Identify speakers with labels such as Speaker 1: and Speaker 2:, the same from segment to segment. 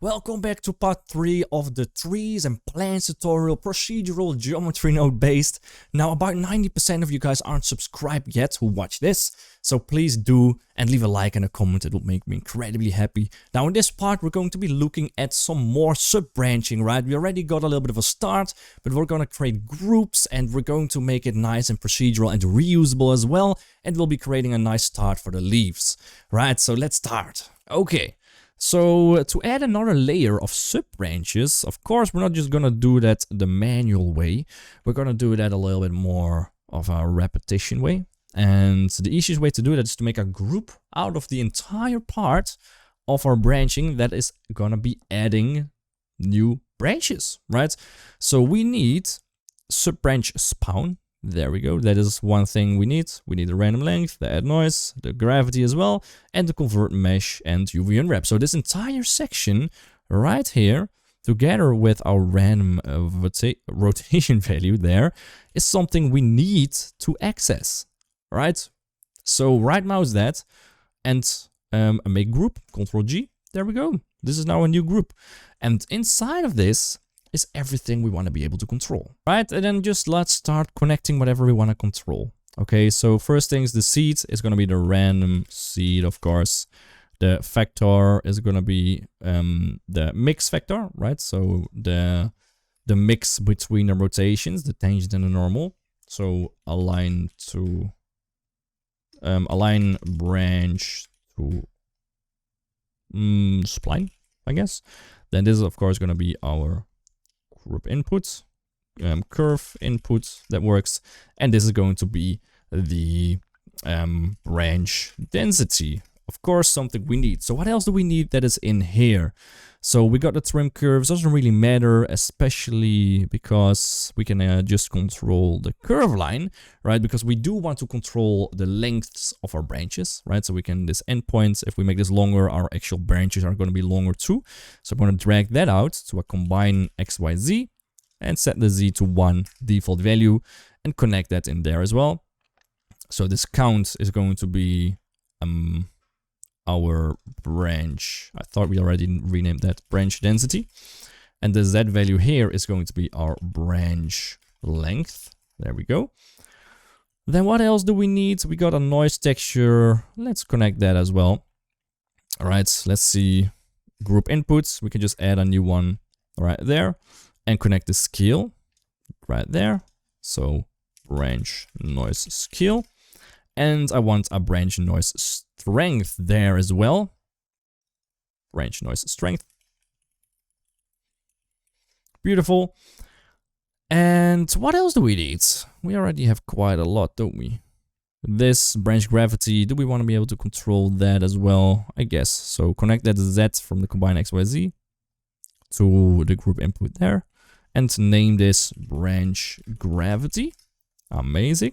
Speaker 1: Welcome back to part 3 of the trees and plants tutorial, procedural geometry node based. Now about 90% of you guys aren't subscribed yet who watch this, so please do and leave a like and a comment, it will make me incredibly happy. Now in this part we're going to be looking at some more sub-branching, right? We already got a little bit of a start, but we're going to create groups and we're going to make it nice and procedural and reusable as well, and we'll be creating a nice start for the leaves, right? So let's start. Okay. So to add another layer of sub-branches, of course we're not just gonna do that the manual way, we're gonna do that a little bit more of a repetition way. And the easiest way to do that is to make a group out of the entire part of our branching that is gonna be adding new branches, right? So we need sub-branch spawn. There we go, that is one thing we need. We need the random length, the add noise, the gravity as well, and the convert mesh and UV unwrap. So this entire section right here, together with our random rotation value there, is something we need to access, right? So right mouse that and make group, Ctrl G, there we go. This is now a new group. And inside of this is everything we want to be able to control, right? And then just let's start connecting whatever we want to control. Okay, so first things, the seed is going to be the random seed, of course. The vector is going to be the mix vector, right? So the mix between the rotations, the tangent and the normal. So align to align branch to spline, I guess. Then this is of course going to be our group inputs, curve input that works, and this is going to be the branch density, of course something we need. So what else do we need that is in here? So we got the trim curves, doesn't really matter, especially because we can just control the curve line, right? Because we do want to control the lengths of our branches, right? So we can, this endpoints, if we make this longer, our actual branches are going to be longer too. So I'm going to drag that out to a combine XYZ and set the Z to 1 default value and connect that in there as well. So this count is going to be our branch. I thought we already renamed that branch density. And the Z value here is going to be our branch length. There we go. Then what else do we need? We got a noise texture. Let's connect that as well. All right, let's see. Group inputs. We can just add a new one right there and connect the scale right there. So branch noise scale. And I want a branch noise strength there as well. Branch noise strength. Beautiful. And what else do we need? We already have quite a lot, don't we? This branch gravity, do we want to be able to control that as well? I guess. So connect that Z from the combine XYZ to the group input there. And name this branch gravity. Amazing.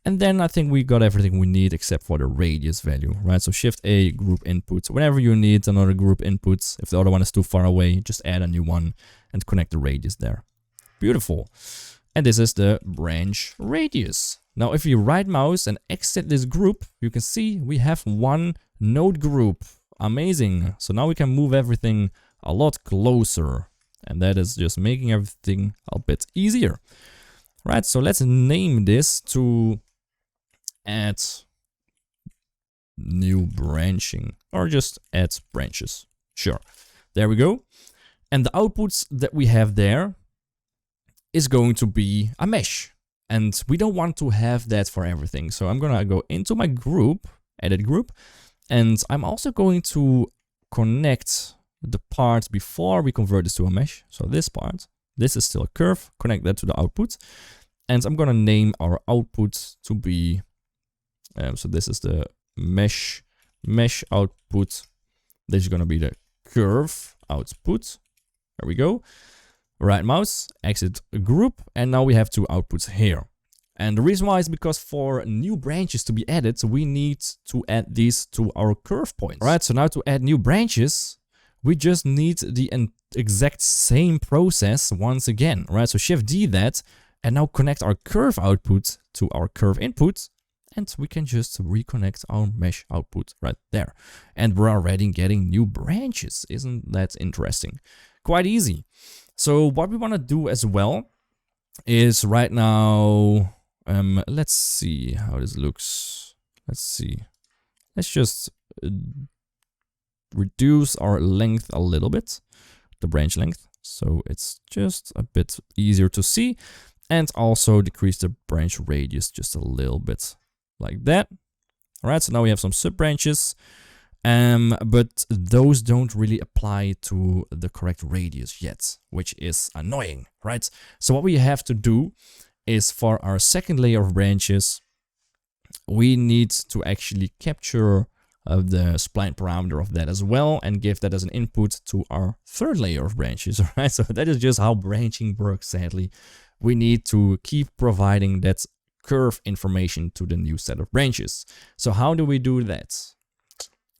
Speaker 1: And then I think we got everything we need except for the radius value, right? So Shift A, group input. Whenever you need another group input, if the other one is too far away, just add a new one and connect the radius there. Beautiful. And this is the branch radius. Now, if you right mouse and exit this group, you can see we have one node group. Amazing. So now we can move everything a lot closer. And that is just making everything a bit easier. Right, so let's name this to add new branching, or just add branches. Sure, there we go. And the outputs that we have there is going to be a mesh. And we don't want to have that for everything. So I'm gonna go into my group, edit group, and I'm also going to connect the part before we convert this to a mesh. So this part. This is still a curve, connect that to the output. And I'm gonna name our output to be, so this is the mesh output. This is gonna be the curve output. There we go. Right mouse, exit group, and now we have two outputs here. And the reason why is because for new branches to be added, we need to add these to our curve points. All right, so now to add new branches, we just need the exact same process once again, right? So Shift D that, and now connect our curve output to our curve input, and we can just reconnect our mesh output right there. And we're already getting new branches. Isn't that interesting? Quite easy. So what we want to do as well is right now, let's see how this looks. Let's see. Let's just reduce our length a little bit, the branch length, so it's just a bit easier to see, and also decrease the branch radius just a little bit, like that. All right, so now we have some sub branches, but those don't really apply to the correct radius yet, which is annoying, right? So what we have to do is, for our second layer of branches, we need to actually capture the spline parameter of that as well, and give that as an input to our third layer of branches. All right, so that is just how branching works. Sadly, we need to keep providing that curve information to the new set of branches. So how do we do that?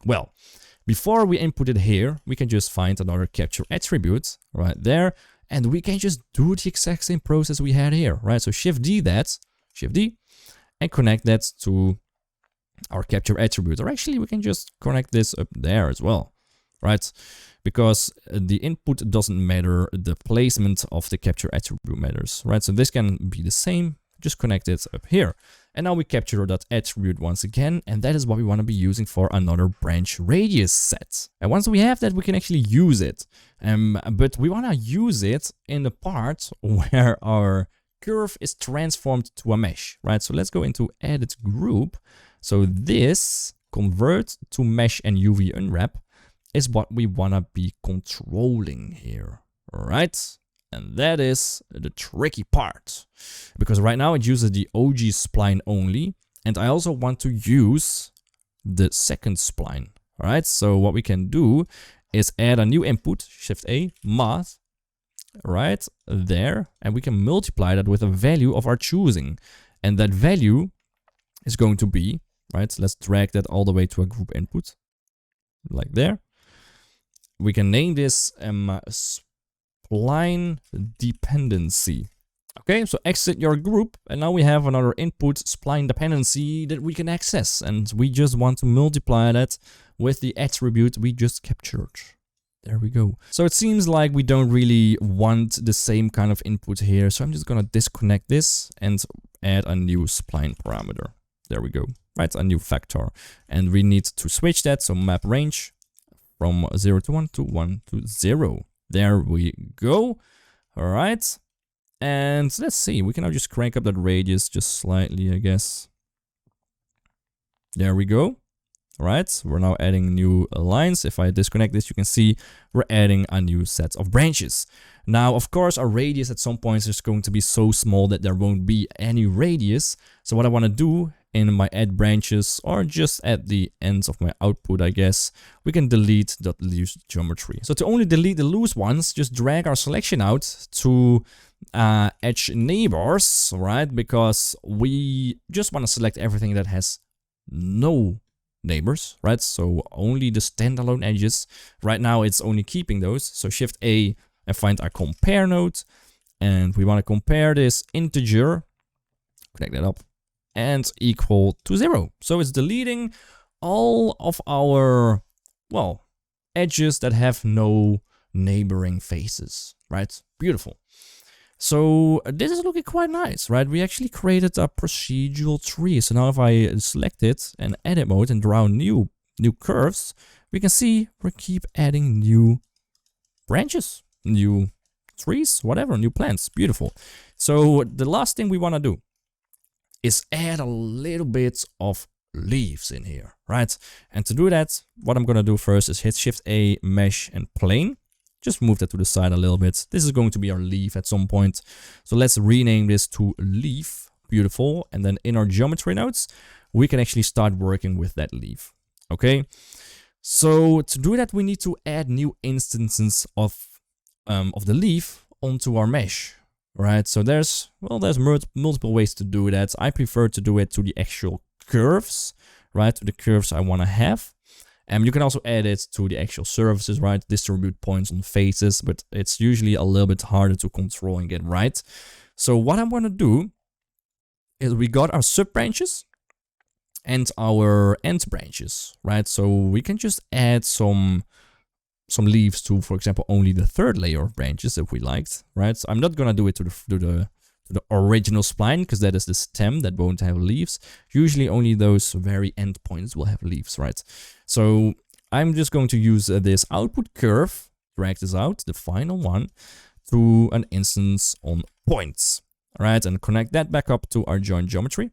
Speaker 1: Well, before we input it here, we can just find another capture attribute right there, and we can just do the exact same process we had here, right? So Shift D that, Shift D, and connect that to our capture attribute. Or actually, we can just connect this up there as well, right? Because the input doesn't matter, the placement of the capture attribute matters, right? So this can be the same, just connect it up here. And now we capture that attribute once again, and that is what we want to be using for another branch radius set. And once we have that, we can actually use it. But we want to use it in the part where our curve is transformed to a mesh, right? So let's go into edit group. So this convert to mesh and UV unwrap is what we want to be controlling here, all right? And that is the tricky part, because right now it uses the OG spline only, and I also want to use the second spline. All right, so what we can do is add a new input, Shift A, math, right there, and we can multiply that with a value of our choosing, and that value is going to be, right, let's drag that all the way to a group input, like there. We can name this spline dependency. Okay, so exit your group, and now we have another input spline dependency that we can access, and we just want to multiply that with the attribute we just captured. There we go. So it seems like we don't really want the same kind of input here, so I'm just gonna disconnect this and add a new spline parameter. There we go, right, a new factor, and we need to switch that, so map range from 0 to 1 to 1 to 0. There we go. All right. And let's see, we can now just crank up that radius just slightly, I guess. There we go. All right. We're now adding new lines. If I disconnect this, you can see we're adding a new set of branches. Now, of course, our radius at some points is going to be so small that there won't be any radius. So what I want to do in my add branches, or just at the ends of my output, I guess, we can delete that loose geometry. So to only delete the loose ones, just drag our selection out to edge neighbors, right? Because we just want to select everything that has no neighbors, right? So only the standalone edges. Right now it's only keeping those. So Shift A and find our compare node. And we want to compare this integer, connect that up, and equal to 0. So it's deleting all of our, well, edges that have no neighboring faces, right? Beautiful. So this is looking quite nice, right? We actually created a procedural tree. So now if I select it and edit mode and draw new curves, we can see we keep adding new branches, new trees, whatever, new plants. Beautiful. So the last thing we want to do is add a little bit of leaves in here, right? And to do that, what I'm going to do first is hit Shift A, mesh, and plane. Just move that to the side a little bit. This is going to be our leaf at some point. So let's rename this to leaf. Beautiful. And then in our geometry nodes, we can actually start working with that leaf. Okay. So to do that, we need to add new instances of the leaf onto our mesh. Right, so there's multiple ways to do that. I prefer to do it to the actual curves, right, to the curves I want to have. And you can also add it to the actual surfaces, right, distribute points on faces, but it's usually a little bit harder to control and get right. So what I'm going to do is we got our sub branches, and our end branches, right? So we can just add some leaves to, for example, only the third layer of branches if we liked, right? So I'm not gonna do it to the original spline because that is the stem that won't have leaves. Usually only those very end points will have leaves, right? So I'm just going to use this output curve, drag this out, the final one, to an instance on points, right? And connect that back up to our joint geometry.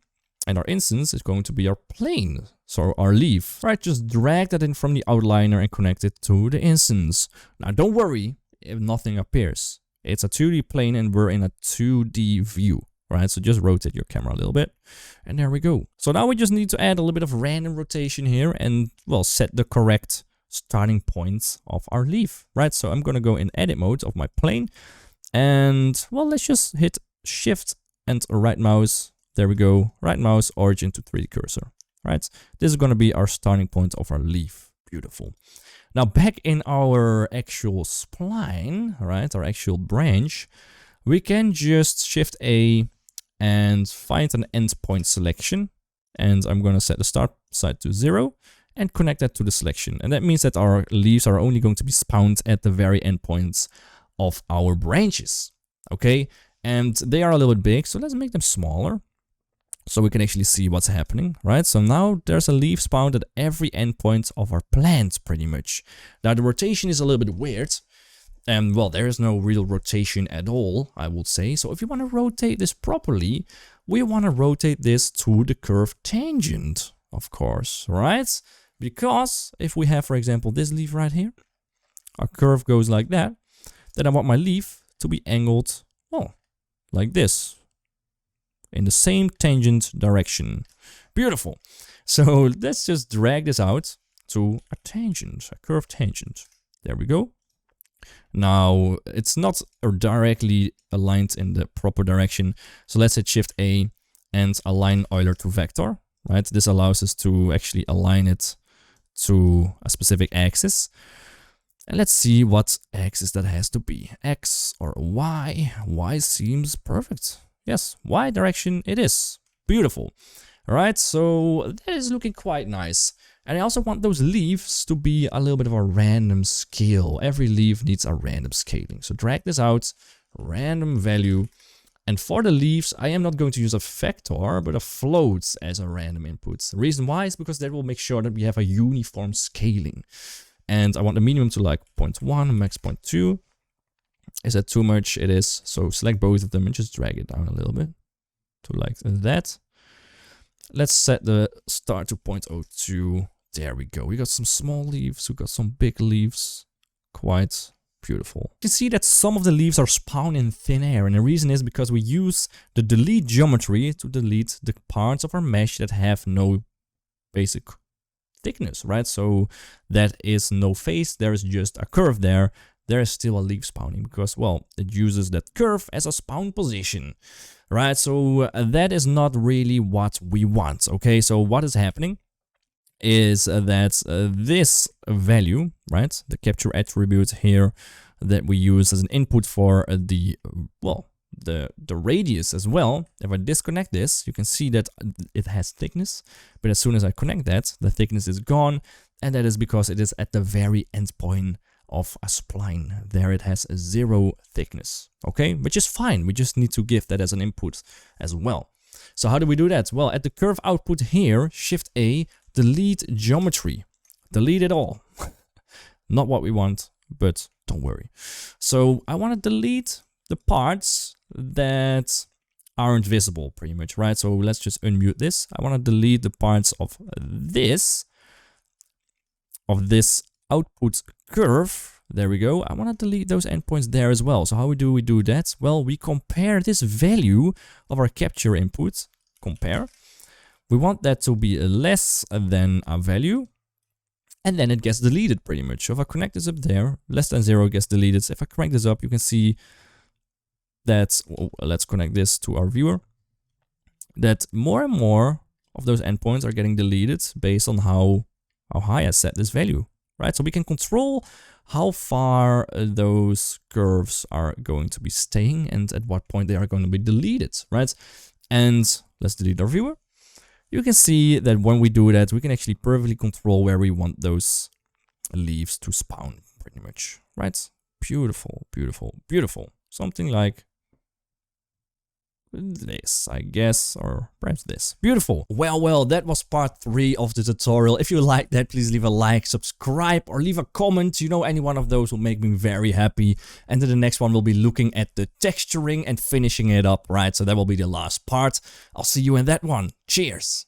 Speaker 1: And our instance is going to be our plane, so our leaf, right? Just drag that in from the outliner and connect it to the instance. Now, don't worry if nothing appears. It's a 2D plane and we're in a 2D view, right? So just rotate your camera a little bit and there we go. So now we just need to add a little bit of random rotation here and, well, set the correct starting points of our leaf, right? So I'm going to go in edit mode of my plane and, well, let's just hit shift and right mouse. There we go, right mouse, origin to 3D cursor, right? This is going to be our starting point of our leaf. Beautiful. Now back in our actual spline, right, our actual branch, we can just shift A and find an endpoint selection. And I'm going to set the start side to 0 and connect that to the selection. And that means that our leaves are only going to be spawned at the very endpoints of our branches, okay? And they are a little bit big, so let's make them smaller, so we can actually see what's happening, right? So now there's a leaf spawned at every endpoint of our plant, pretty much. Now the rotation is a little bit weird. And well, there is no real rotation at all, I would say. So if you want to rotate this properly, we want to rotate this to the curve tangent, of course, right? Because if we have, for example, this leaf right here, our curve goes like that, then I want my leaf to be angled, well, like this, in the same tangent direction. Beautiful. So let's just drag this out to a tangent, a curved tangent. There we go. Now it's not directly aligned in the proper direction. So let's hit Shift A and align Euler to vector, right? This allows us to actually align it to a specific axis. And let's see what axis that has to be. X or Y. Y seems perfect. Yes, Y direction it is. Beautiful. All right, so that is looking quite nice. And I also want those leaves to be a little bit of a random scale. Every leaf needs a random scaling. So drag this out, random value. And for the leaves, I am not going to use a vector, but a float as a random input. The reason why is because that will make sure that we have a uniform scaling. And I want the minimum to like 0.1, max 0.2. Is that too much? It is. So select both of them and just drag it down a little bit to like that. Let's set the start to 0.02. There we go. We got some small leaves. We got some big leaves. Quite beautiful. You can see that some of the leaves are spawned in thin air. And the reason is because we use the delete geometry to delete the parts of our mesh that have no basic thickness, right? So that is no face. There is just a curve there. There is still a leaf spawning because, well, it uses that curve as a spawn position, right? So that is not really what we want, okay? So what is happening is that this value, right, the capture attribute here that we use as an input for the, well, the radius as well. If I disconnect this, you can see that it has thickness, but as soon as I connect that, the thickness is gone, and that is because it is at the very end point of a spline. There it has 0 thickness, okay, which is fine. We just need to give that as an input as well. So how do we do that? Well, at the curve output here, Shift A, delete geometry, delete it all. Not what we want, but don't worry. So I want to delete the parts that aren't visible, pretty much, right? So let's just unmute this. I want to delete the parts of this output curve. There we go. I want to delete those endpoints there as well. So how do we do that? Well, we compare this value of our capture input. Compare. We want that to be less than a value, and then it gets deleted pretty much. So if I connect this up there, less than 0 gets deleted. If I crank this up, you can see that, let's connect this to our viewer, that more and more of those endpoints are getting deleted based on how high I set this value, right? So we can control how far those curves are going to be staying and at what point they are going to be deleted, right? And let's delete our viewer. you can see that when we do that, we can actually perfectly control where we want those leaves to spawn, pretty much, right? Beautiful, beautiful, beautiful. Something like this, I guess, or perhaps this. Beautiful. Well, that was part 3 of the tutorial. If you liked that, please leave a like, subscribe, or leave a comment. You know, any one of those will make me very happy. And then the next one will be looking at the texturing and finishing it up, right? So that will be the last part. I'll see you in that one. Cheers.